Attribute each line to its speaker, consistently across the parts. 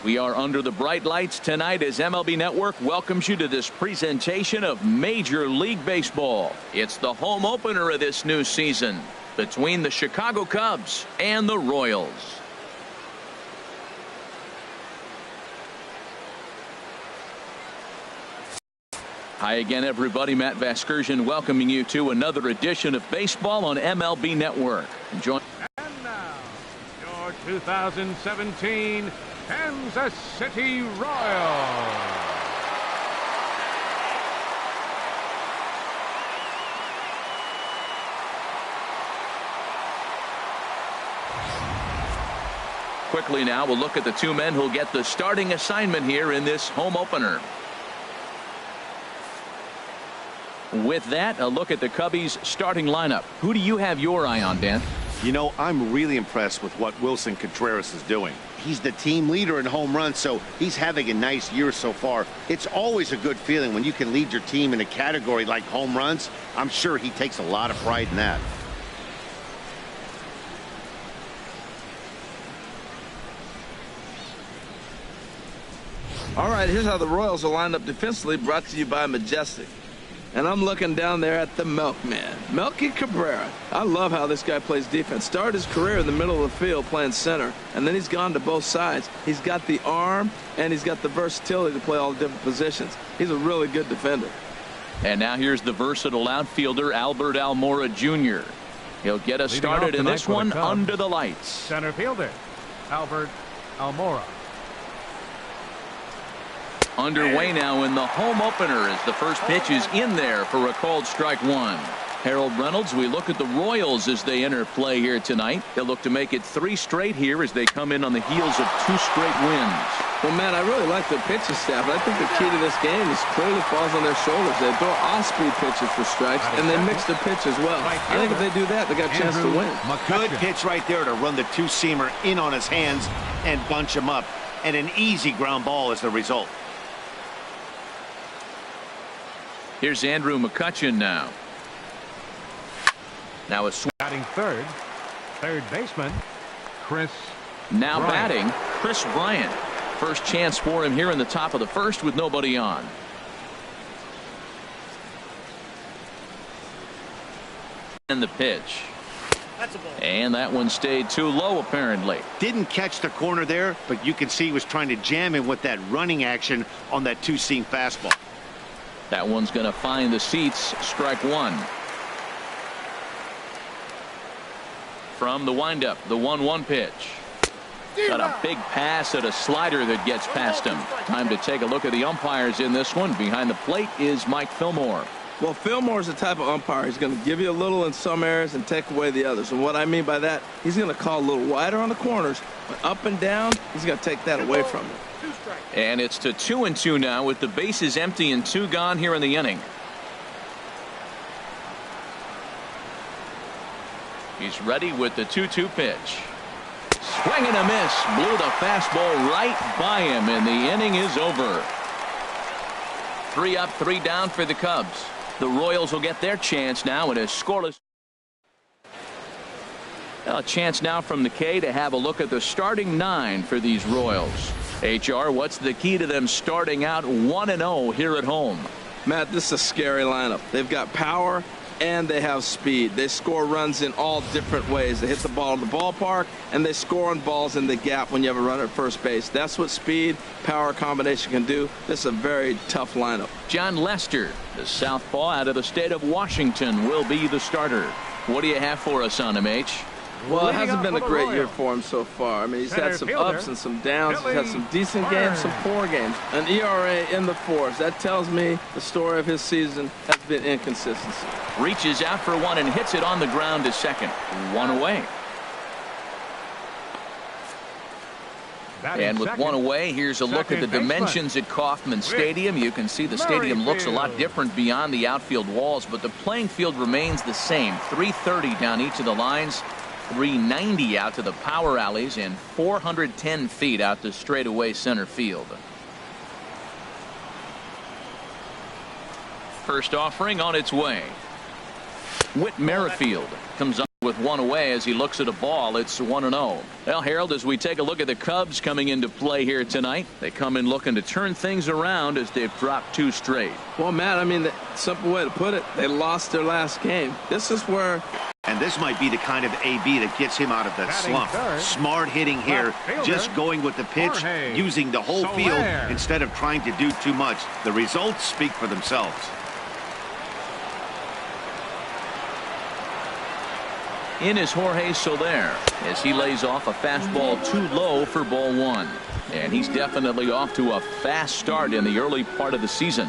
Speaker 1: We are under the bright lights tonight as MLB Network welcomes you to this presentation of Major League Baseball. It's the home opener of this new season between the Chicago Cubs and the Royals. Hi again, everybody. Matt Vasgersian welcoming you to another edition of Baseball on MLB Network. Enjoy.
Speaker 2: And now, your 2017 Kansas City Royals.
Speaker 1: Quickly now, we'll look at the two men who'll get the starting assignment here in this home opener. With that, a look at the Cubbies' starting lineup. Who do you have your eye on, Dan?
Speaker 3: You know, I'm really impressed with what Wilson Contreras is doing.
Speaker 4: He's the team leader in home runs, so he's having a nice year so far. It's always a good feeling when you can lead your team in a category like home runs. I'm sure he takes a lot of pride in that.
Speaker 5: All right, here's how the Royals are lined up defensively, brought to you by Majestic. And I'm looking down there at the milkman, Melky Cabrera. I love how this guy plays defense. Started his career in the middle of the field playing center, and then he's gone to both sides. He's got the arm, and he's got the versatility to play all the different positions. He's a really good defender.
Speaker 1: And now here's the versatile outfielder, Albert Almora Jr. He'll get us started in this one under the lights.
Speaker 2: Center fielder, Albert Almora.
Speaker 1: Underway now in the home opener as the first pitch is in there for a called strike one. Harold Reynolds, we look at the Royals as they enter play here tonight. They'll look to make it 3 straight here as they come in on the heels of 2 straight wins.
Speaker 5: Well, Matt, I really like their pitching staff. I think the key to this game is clearly falls on their shoulders. They throw off-speed pitches for strikes, and they mix their pitch as well. I think if they do that, they got a chance to win.
Speaker 3: Good pitch right there to run the two-seamer in on his hands and bunch him up. And an easy ground ball is the result.
Speaker 1: Here's Andrew McCutchen now. Now a swing.
Speaker 2: Batting third baseman, Chris
Speaker 1: Now
Speaker 2: Bryant.
Speaker 1: batting, Chris Bryant. First chance for him here in the top of the first with nobody on. And the pitch. And that one stayed too low, apparently.
Speaker 3: Didn't catch the corner there, but you can see he was trying to jam him with that running action on that two-seam fastball.
Speaker 1: That one's going to find the seats. Strike one. From the windup, the 1-1 pitch. Got a big pass at a slider that gets past him. Time to take a look at the umpires in this one. Behind the plate is Mike Fillmore.
Speaker 5: Well, Fillmore's the type of umpire. He's going to give you a little in some areas and take away the others. And what I mean by that, he's going to call a little wider on the corners, but up and down, he's going to take that away from you.
Speaker 1: And it's to 2-2 now with the bases empty and 2 gone here in the inning. He's ready with the 2-2 pitch. Swing and a miss. Blew the fastball right by him, and the inning is over. 3 up, 3 down for the Cubs. The Royals will get their chance now in a scoreless. A chance now from the K to have a look at the starting 9 for these Royals. HR, what's the key to them starting out 1-0 here at home?
Speaker 5: Matt, this is a scary lineup. They've got power and they have speed. They score runs in all different ways. They hit the ball in the ballpark, and they score on balls in the gap when you have a runner at first base. That's what speed, power combination can do. This is a very tough lineup.
Speaker 1: John Lester, the southpaw out of the state of Washington, will be the starter. What do you have for us on him, H?
Speaker 5: Well, it hasn't been a great year for him so far. I mean, he's had some ups and some downs. He's had some decent games, some poor games. An ERA in the 4s. That tells me the story of his season has been inconsistency.
Speaker 1: Reaches out for one and hits it on the ground to second. 1 away. And with 1 away, here's a look at the dimensions at Kauffman Stadium. You can see the stadium looks a lot different beyond the outfield walls, but the playing field remains the same. 330 down each of the lines. 390 out to the power alleys, and 410 feet out to straightaway center field. First offering on its way. Whit Merrifield comes up with with one away as he looks at a ball. It's 1-0. Well, Harold, as we take a look at the Cubs coming into play here tonight, they come in looking to turn things around as they've dropped 2 straight.
Speaker 5: Well, Matt, I mean, the simple way to put it, they lost their last game. This is where...
Speaker 3: And this might be the kind of AB that gets him out of that slump. Smart hitting here, just going with the pitch, using the whole field instead of trying to do too much. The results speak for themselves.
Speaker 1: In is Jorge Soler as he lays off a fastball too low for ball 1. And he's definitely off to a fast start in the early part of the season.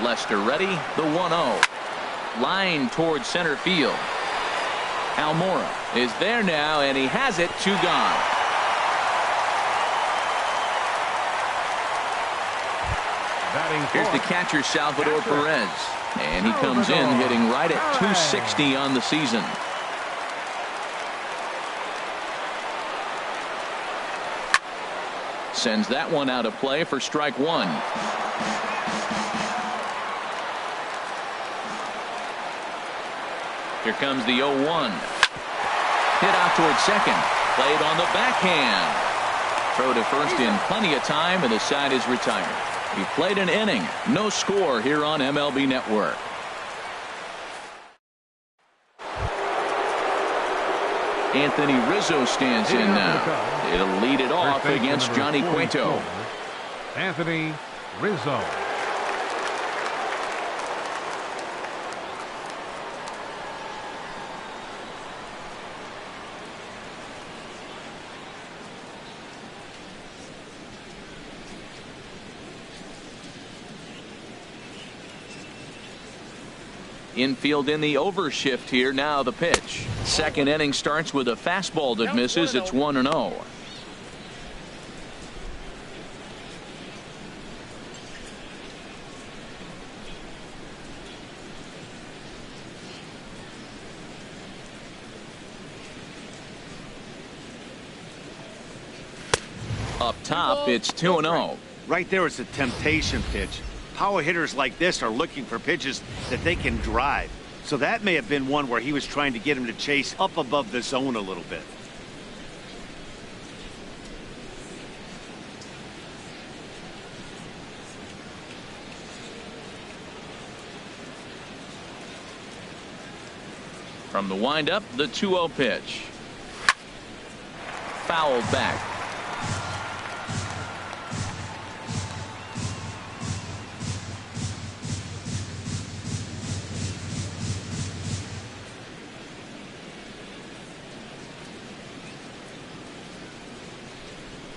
Speaker 1: Lester ready, the 1-0. Line towards center field. Almora is there now, and he has it. 2 gone. Here's the catcher, Salvador Perez. And he comes in hitting right at 260 on the season. Sends that one out of play for strike 1. Here comes the 0-1. Hit out towards second. Played on the backhand. Throw to first in plenty of time, and the side is retired. He played an inning. No score here on MLB Network. Anthony Rizzo stands in now. It'll lead it off against Johnny Cueto.
Speaker 2: Anthony Rizzo.
Speaker 1: Infield in the overshift here. Now the pitch. Second inning starts with a fastball that misses. It's 1-0. Up top, it's 2-0.
Speaker 3: Right there is a temptation pitch. Power hitters like this are looking for pitches that they can drive. So that may have been one where he was trying to get him to chase up above the zone a little bit.
Speaker 1: From the windup, the 2-0 pitch. Fouled back.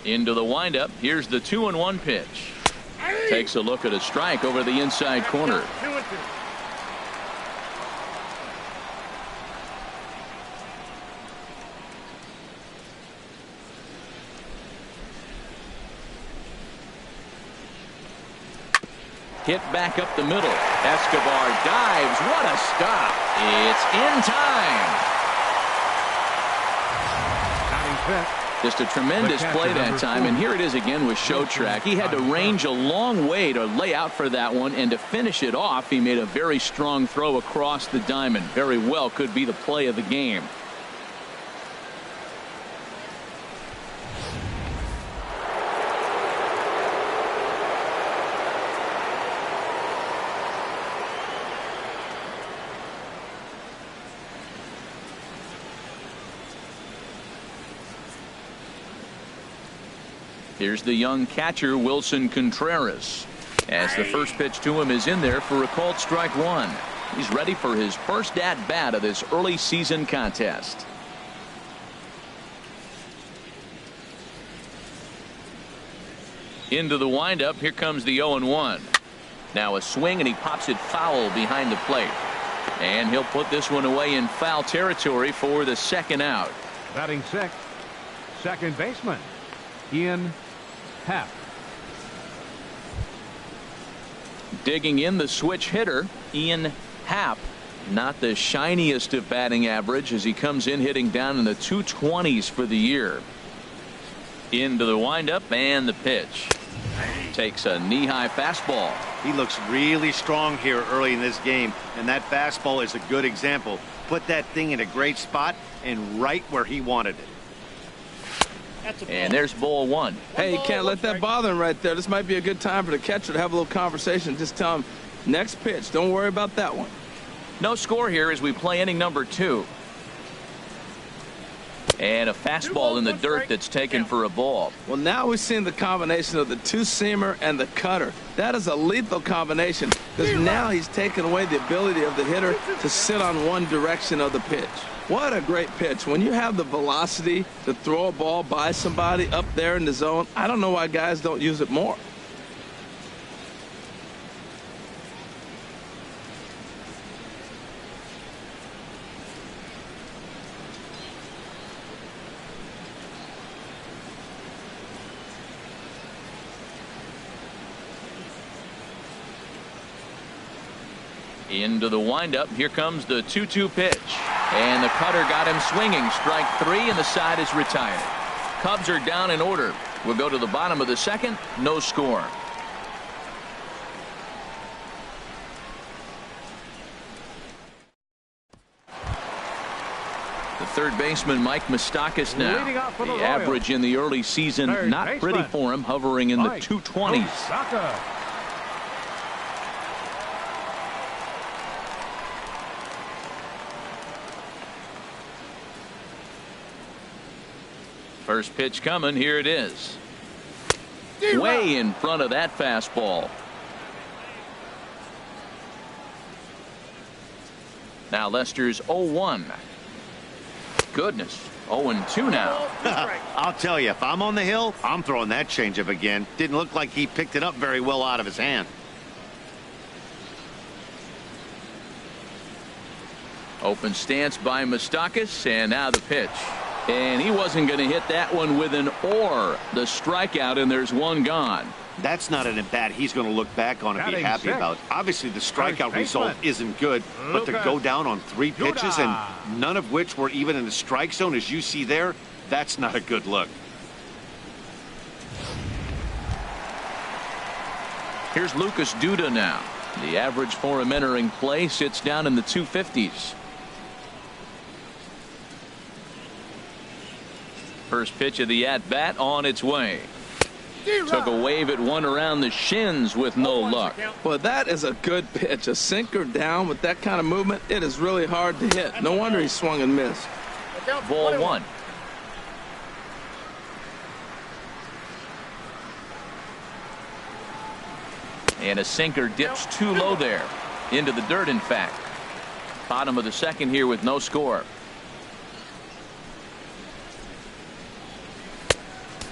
Speaker 1: Into the windup. Here's the 2-1 pitch. Takes a look at a strike over the inside corner. Hit back up the middle. Escobar dives. What a stop. It's in time. Just a tremendous play that time, and here it is again with Show Track. He had to range a long way to lay out for that one, and to finish it off, he made a very strong throw across the diamond. Very well could be the play of the game. Here's the young catcher, Wilson Contreras, as the first pitch to him is in there for a called strike 1. He's ready for his first at-bat of this early season contest. Into the windup. Here comes the 0-1. Now a swing, and he pops it foul behind the plate. And he'll put this one away in foul territory for the second out.
Speaker 2: Batting sixth, second baseman, Ian Happ.
Speaker 1: Digging in, the switch hitter, Ian Happ. Not the shiniest of batting average as he comes in hitting down in the 220s for the year. Into the windup and the pitch. Takes a knee-high fastball.
Speaker 3: He looks really strong here early in this game, and that fastball is a good example. Put that thing in a great spot and right where he wanted it.
Speaker 1: And there's ball one.
Speaker 5: Hey, you can't let that bother him right there. This might be a good time for the catcher to have a little conversation. Just tell him, next pitch, don't worry about that one.
Speaker 1: No score here as we play inning number 2. And a fastball in the dirt that's taken for a ball.
Speaker 5: Well, now we've seen the combination of the two-seamer and the cutter. That is a lethal combination because now he's taken away the ability of the hitter to sit on one direction of the pitch. What a great pitch. When you have the velocity to throw a ball by somebody up there in the zone, I don't know why guys don't use it more.
Speaker 1: Into the windup. Here comes the 2-2 pitch. And the cutter got him swinging. Strike 3, and the side is retired. Cubs are down in order. We'll go to the bottom of the second. No score. The third baseman, Mike Moustakas now. The average in the early season, not pretty for him, hovering in the 220s. First pitch coming. Here it is. Way in front of that fastball. Now Lester's 0-1. Goodness. 0-2 now.
Speaker 3: I'll tell you, if I'm on the hill, I'm throwing that changeup again. Didn't look like he picked it up very well out of his hand.
Speaker 1: Open stance by Moustakas, and now the pitch. And he wasn't going to hit that one with an or. The strikeout, and there's one gone.
Speaker 3: That's not an at-bat he's going to look back on and be happy about. Obviously, the strikeout result isn't good, but to go down on 3 pitches and none of which were even in the strike zone, as you see there, that's not a good look.
Speaker 1: Here's Lucas Duda now. The average for him entering play sits down in the 250s. First pitch of the at-bat on its way. Took a wave at one around the shins with no luck.
Speaker 5: Well, that is a good pitch. A sinker down with that kind of movement, it is really hard to hit. No wonder he swung and missed.
Speaker 1: Ball 1. And a sinker dips too low there. Into the dirt, in fact. Bottom of the second here with no score.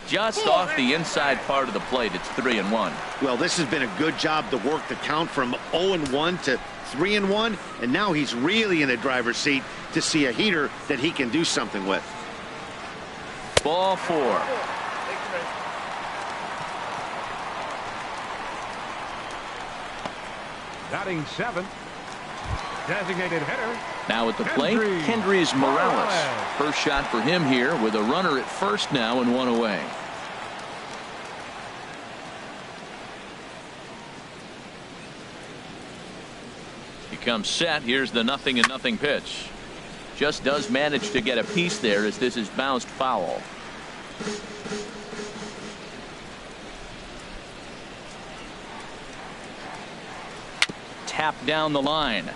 Speaker 1: Just off the inside part of the plate. It's 3-1.
Speaker 3: Well, this has been a good job to work the count from 0-1 to 3-1, and now he's really in the driver's seat to see a heater that he can do something with.
Speaker 1: Ball 4.
Speaker 2: Batting 7. Designated hitter.
Speaker 1: Now at the plate, Kendrys Morales. First shot for him here with a runner at first now and one away. He comes set. Here's the 0-0 pitch. Just does manage to get a piece there as this is bounced foul. Tap down the line.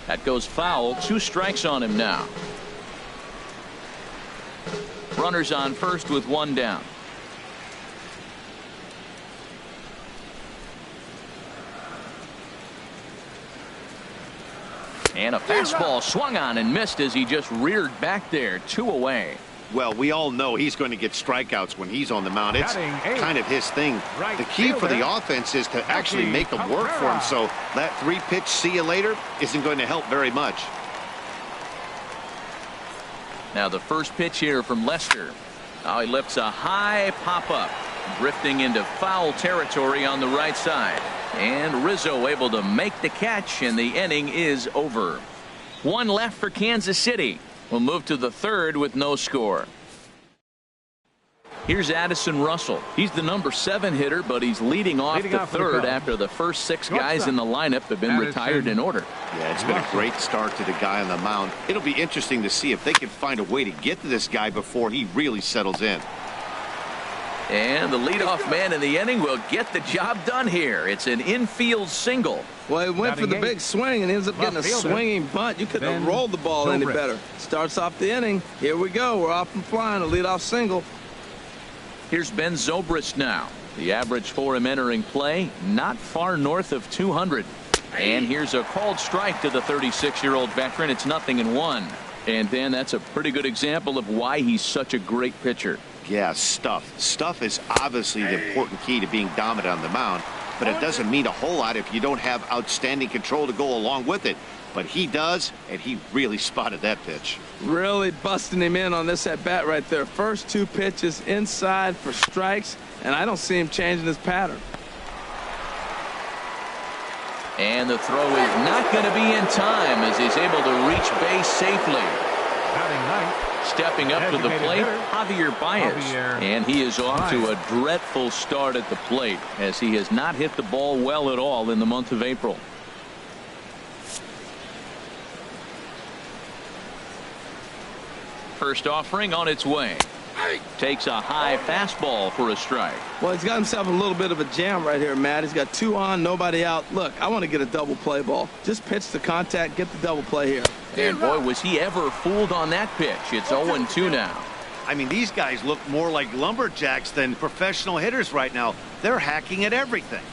Speaker 1: That goes foul. 2 strikes on him now. Runners on first with 1 down. And a fastball swung on and missed as he just reared back there. 2 away.
Speaker 3: Well, we all know he's going to get strikeouts when he's on the mound. It's kind of his thing. The key for the offense is to actually make them work for him. So that 3-pitch see you later isn't going to help very much.
Speaker 1: Now the first pitch here from Lester. Now he lifts a high pop-up. Drifting into foul territory on the right side. And Rizzo able to make the catch, and the inning is over. 1 left for Kansas City. We'll move to the third with no score. Here's Addison Russell. He's the number 7 hitter, but he's leading off the third after the first 6 guys in the lineup have been retired in order.
Speaker 3: Yeah, it's been a great start to the guy on the mound. It'll be interesting to see if they can find a way to get to this guy before he really settles in.
Speaker 1: And the leadoff man in the inning will get the job done here. It's an infield single.
Speaker 5: Well, he went for the big swing and ends up getting a swinging bunt. You couldn't have rolled the ball any better. Starts off the inning. Here we go. We're off and flying. A leadoff single.
Speaker 1: Here's Ben Zobrist now. The average for him entering play, not far north of 200. And here's a called strike to the 36-year-old veteran. It's 0-1. And then that's a pretty good example of why he's such a great pitcher.
Speaker 3: Yeah, stuff. Stuff is obviously the important key to being dominant on the mound, but it doesn't mean a whole lot if you don't have outstanding control to go along with it. But he does, and he really spotted that pitch.
Speaker 5: Really busting him in on this at-bat right there. First 2 pitches inside for strikes, and I don't see him changing his pattern.
Speaker 1: And the throw is not going to be in time as he's able to reach base safely. Stepping up to the plate, Javier Baez. And he is off to a dreadful start at the plate as he has not hit the ball well at all in the month of April. First offering on its way. Takes a high fastball for a strike.
Speaker 5: Well, he's got himself a little bit of a jam right here, Matt. He's got 2 on, nobody out. Look, I want to get a double play ball. Just pitch the contact, get the double play here.
Speaker 1: And boy, was he ever fooled on that pitch. It's 0-2 now.
Speaker 3: I mean, these guys look more like lumberjacks than professional hitters right now. They're hacking at everything.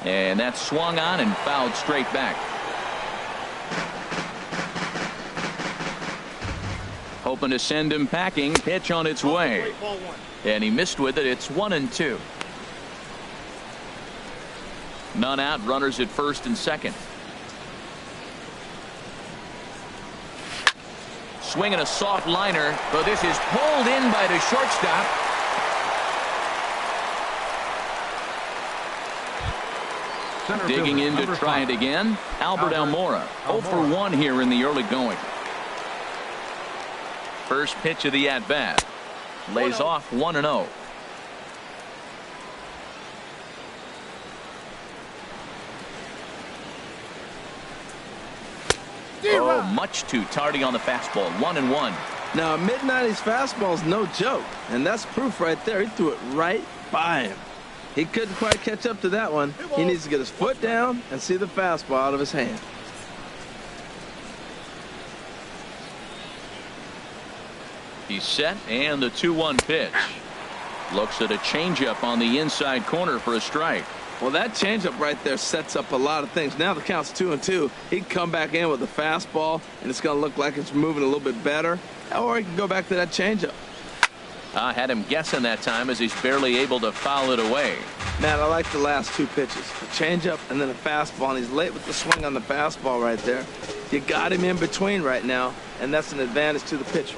Speaker 1: And that's swung on and fouled straight back. Hoping to send him packing. Pitch on its way. And he missed with it. It's 1-2. None out. Runners at first and second. Swinging a soft liner, but this is pulled in by the shortstop. Digging in to try it again. Albert Almora. 0 for 1 here in the early going. First pitch of the at-bat. Lays off 1-0. Oh, much too tardy on the fastball. 1-1.
Speaker 5: Now, a mid-90s fastball is no joke, and that's proof right there. He threw it right by him. He couldn't quite catch up to that one. He needs to get his foot down and see the fastball out of his hand.
Speaker 1: He's set, and the 2-1 pitch. Looks at a changeup on the inside corner for a strike.
Speaker 5: Well, that changeup right there sets up a lot of things. Now the count's 2-2. He can come back in with a fastball, and it's going to look like it's moving a little bit better. Or he can go back to that changeup.
Speaker 1: I had him guessing that time as he's barely able to foul it away.
Speaker 5: Matt, I like the last 2 pitches. A changeup and then a fastball, and he's late with the swing on the fastball right there. You got him in between right now, and that's an advantage to the pitcher.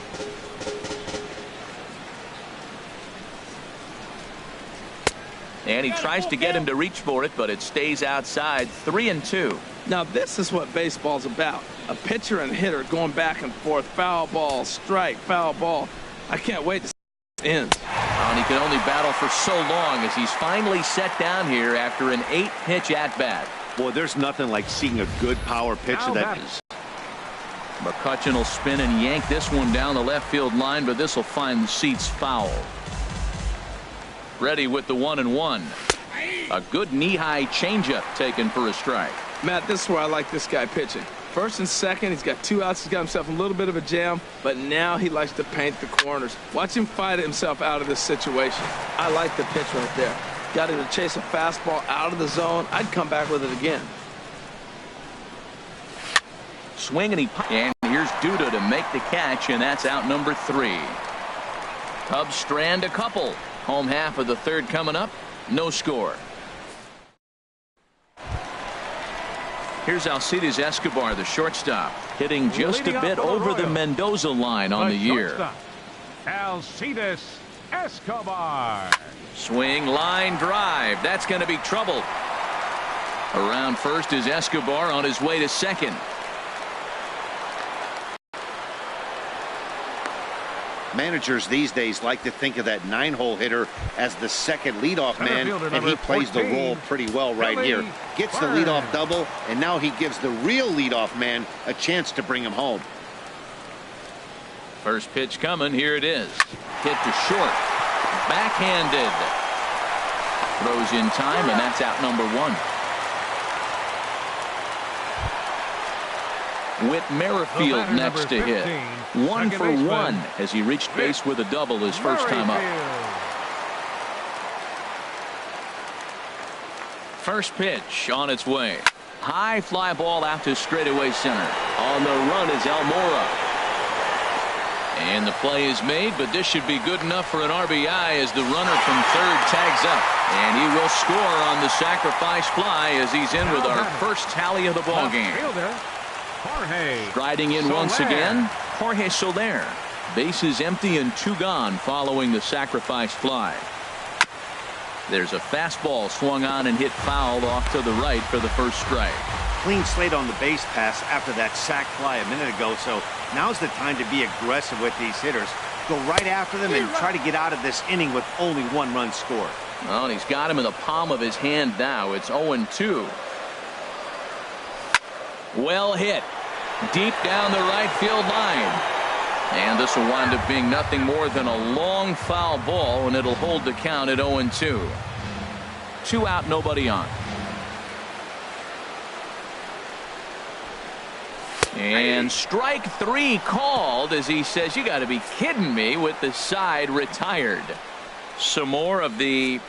Speaker 1: And he tries to get him to reach for it, but it stays outside. 3-2.
Speaker 5: Now, this is what baseball's about. A pitcher and hitter going back and forth. Foul ball, strike, foul ball. I can't wait to see it end.
Speaker 1: And he can only battle for so long as he's finally set down here after an 8-pitch at-bat.
Speaker 3: Boy, there's nothing like seeing a good power pitcher that is.
Speaker 1: McCutcheon will spin and yank this one down the left field line, but this will find the seats foul. Ready with the 1-1. A good knee-high changeup taken for a strike.
Speaker 5: Matt, this is where I like this guy pitching. First and second, he's got 2 outs. He's got himself a little bit of a jam, but now he likes to paint the corners. Watch him fight himself out of this situation. I like the pitch right there. Got him to chase a fastball out of the zone. I'd come back with it again.
Speaker 1: Swing and here's Duda to make the catch, and that's out number 3. Cubs strand a couple. Home half of the third coming up. No score. Here's Alcides Escobar, the shortstop, hitting just a bit over the Mendoza line on the year.
Speaker 2: Alcides Escobar.
Speaker 1: Swing, line drive. That's going to be trouble. Around first is Escobar on his way to second.
Speaker 4: Managers these days like to think of that 9-hole hitter as the second leadoff man, and he plays the role pretty well right here. Gets the leadoff double, and now he gives the real leadoff man a chance to bring him home.
Speaker 1: First pitch coming. Here it is. Hit to short. Backhanded. Throws in time, and that's out number 1. Whit Merrifield next to hit. 1 for 1 as he reached base with a double his first time up. First pitch on its way. High fly ball out to straightaway center. On the run is Almora. And the play is made, but this should be good enough for an RBI as the runner from third tags up. And he will score on the sacrifice fly as he's in with our first tally of the ballgame. Striding in once again, Jorge Soler. Bases empty and 2 gone following the sacrifice fly. There's a fastball swung on and hit foul off to the right for the first strike.
Speaker 3: Clean slate on the base pass after that sac fly a minute ago, so now's the time to be aggressive with these hitters. Go right after them and try to get out of this inning with only 1 run scored.
Speaker 1: Well, and he's got him in the palm of his hand now. It's 0-2. Well hit. Deep down the right field line. And this will wind up being nothing more than a long foul ball, and it'll hold the count at 0-2. 2 out, nobody on. And strike 3 called as he says, you got to be kidding me, with the side retired. Some more of the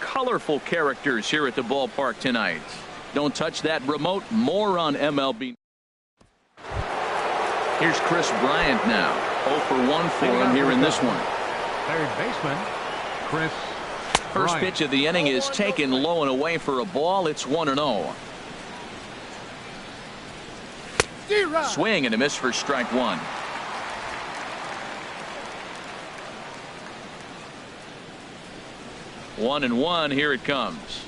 Speaker 1: colorful characters here at the ballpark tonight. Don't touch that remote. More on MLB. Here's Chris Bryant now. 0 for 1 for him here in this one.
Speaker 2: Third baseman, Chris
Speaker 1: First
Speaker 2: Bryant.
Speaker 1: pitch of the inning is taken low and away for a ball. It's 1-0. Swing and a miss for strike 1. One and 1. Here it comes.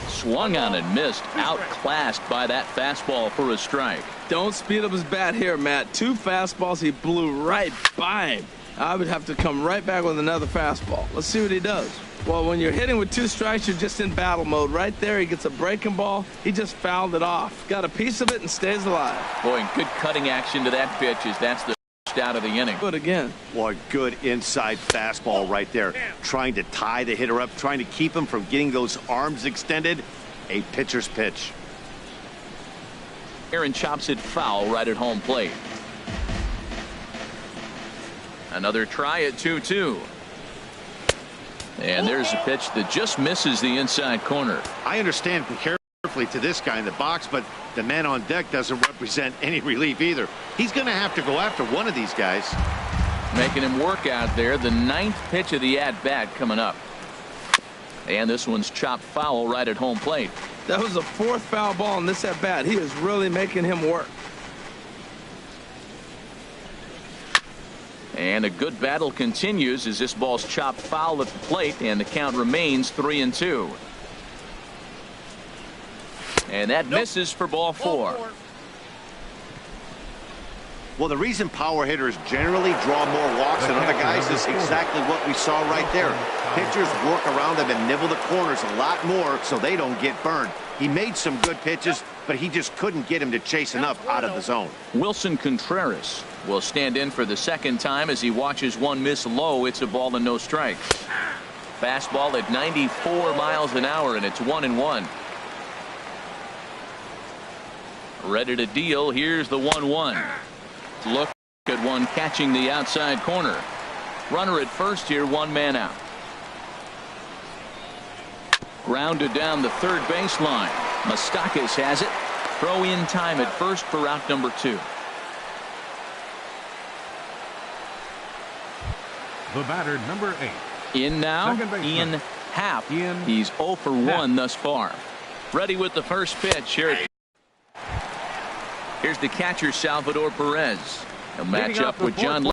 Speaker 1: Swung on and missed. Outclassed by that fastball for a strike.
Speaker 5: Don't speed up his bat here, Matt. 2 fastballs, he blew right by him. I would have to come right back with another fastball. Let's see what he does. Well, when you're hitting with 2 strikes, you're just in battle mode. Right there, he gets a breaking ball. He just fouled it off. Got a piece of it and stays alive.
Speaker 1: Boy, good cutting action to that pitch as that's the out of the inning.
Speaker 5: Good again.
Speaker 3: Boy, good inside fastball right there. Trying to tie the hitter up, trying to keep him from getting those arms extended. A pitcher's pitch.
Speaker 1: Aaron chops it foul right at home plate. Another try at 2-2. And there's a pitch that just misses the inside corner.
Speaker 3: I understand carefully to this guy in the box, but the man on deck doesn't represent any relief either. He's going to have to go after one of these guys.
Speaker 1: Making him work out there. The 9th pitch of the at-bat coming up. And this one's chopped foul right at home plate.
Speaker 5: That was the 4th foul ball in this at-bat. He is really making him work.
Speaker 1: And a good battle continues as this ball's chopped foul at the plate, and the count remains 3-2. And that misses for ball 4.
Speaker 3: Well, the reason power hitters generally draw more walks than other guys is exactly what we saw right there. Pitchers work around them and nibble the corners a lot more so they don't get burned. He made some good pitches, but he just couldn't get him to chase enough out of the zone.
Speaker 1: Wilson Contreras will stand in for the 2nd time as he watches one miss low. It's a ball and no strikes. Fastball at 94 miles an hour, and it's 1-1. Ready to deal. Here's the 1-1. Look at one catching the outside corner. Runner at first here, 1 man out. Grounded down the third baseline. Moustakas has it. Throw in time at first for out number 2.
Speaker 2: The batter, number 8.
Speaker 1: In now, Ian Happ. He's 0 for 1 thus far. Ready with the first pitch here. Here's the catcher, Salvador Perez. He'll match up with John